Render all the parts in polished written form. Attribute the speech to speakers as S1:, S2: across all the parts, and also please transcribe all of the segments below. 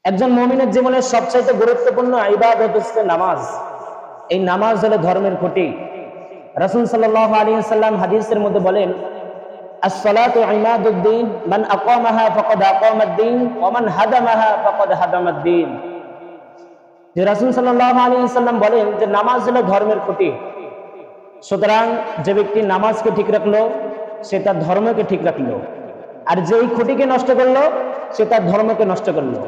S1: একজন মুমিনের জীবনের সবচাইতে গুরুত্বপূর্ণ ইবাদত হচ্ছে নামাজ। এই নামাজ হলো ধর্মের খুঁটি। রাসূল সাল্লাল্লাহু আলাইহি ওয়াসাল্লাম হাদিসের মধ্যে বলেন, আস-সালাতু ইমাদুদ্দিন, মান আকামাহা ফাকাদ আকামাদ-দ্বীন ওয়া মান হাদামাহা ফাকাদ হাদামাদ-দ্বীন। যে রাসূল সাল্লাল্লাহু আলাইহি ওয়াসাল্লাম বলেন যে নামাজ হলো ধর্মের খুঁটি। সুতরাং যে ব্যক্তি নামাজকে ঠিক রাখলো সে তার ধর্মকে ঠিক রাখলো, আর যেই খুঁটিকে নষ্ট করলো সে তার ধর্মকে নষ্ট করলো।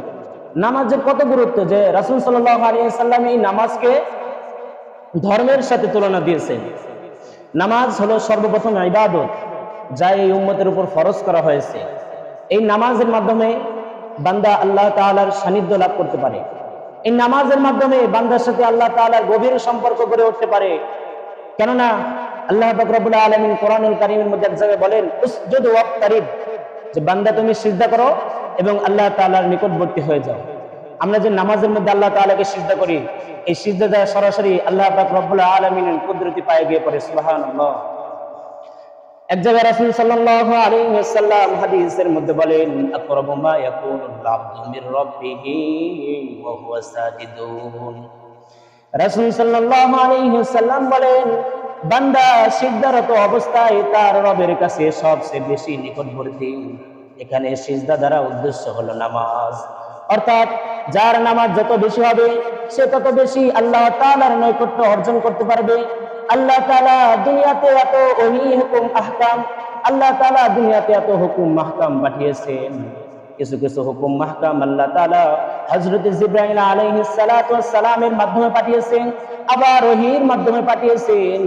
S1: নামাজের কত গুরুত্ব যে রাসূল সাল্লাল্লাহু আলাইহি ওয়াসাল্লাম এই নামাজকে ধর্মের সাথে তুলনা দিয়েছেন। নামাজ হলো সর্বপ্রথম ইবাদত, যা এই উম্মতের উপর ফরজ করা হয়েছে। এই নামাজের মাধ্যমে বান্দা আল্লাহ তাআলার সান্নিধ্য লাভ করতে পারে। এই নামাজের মাধ্যমে বান্দার সাথে আল্লাহ তাআলার গভীর সম্পর্ক গড়ে উঠতে পারে। কেননা আল্লাহ পাক রব্বুল আলামিন কোরআনুল কারীমের মধ্যে এক জায়গায় বলেন, উসজুদ ওয়াক্তারিব, যে বান্দা তুমি সিজদা করো এবং আল্লাহ তাআলার নিকটবর্তী হয়ে যাও। আমরা যে নামাজের মধ্যে আল্লাহ তাআলাকে সিজদা করি, এই সিজদা দ্বারা সরাসরি আল্লাহ পাক রব্বুল আলামিনের কুদরতি পায়ে গিয়ে পড়ে। সুবহানাল্লাহ। এক জায়গায় রাসূল সাল্লাল্লাহু আলাইহি ওয়াসাল্লাম হাদিসের মধ্যে বলেন, আকরাবু মা ইয়াকুনুল আবদু মির রাব্বিহি ওয়া হুয়া সাজিদুন। রাসূল সাল্লাল্লাহু আলাইহি ওয়াসাল্লাম বলেন, বান্দা সিজদারত অবস্থায় তার রবের কাছে সবচেয়ে বেশি নিকটবর্তী। এখানে সিজদা দ্বারা উদ্দেশ্য হলো নামাজ, অর্থাৎ যার নামাজ যত বেশি হবে সে তত বেশি আল্লাহ তাআলার নৈকট্য অর্জন করতে পারবে। আল্লাহ তাআলা দুনিয়াতে এত ওহী হুকুম আহকাম, আল্লাহ তাআলা দুনিয়াতে এত হুকুম মাহকাম পাঠিয়েছেন। কিছু কিছু হুকুম মাহকাম আল্লাহ তাআলা হযরত জিবরাইল আলাইহিস সালাতু ওয়াস সালামের মাধ্যমে পাঠিয়েছেন, আবার ওহীর মাধ্যমে পাঠিয়েছেন।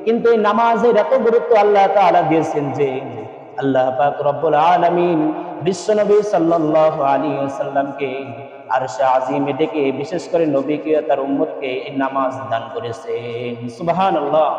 S1: কিন্তু এই নামাজের এত গুরুত্ব আল্লাহ তাআলা দিয়েছেন যে আল্লাহ পাক রব্বুল আলামিন বিশ্বনবী সাল্লাল্লাহু আলাইহি ওয়াসাল্লামকে আরশে আজিমে ডেকে বিশেষ করে নবীকে তার উম্মতকে এই নামাজ দান করেছেন। সুবহানাল্লাহ।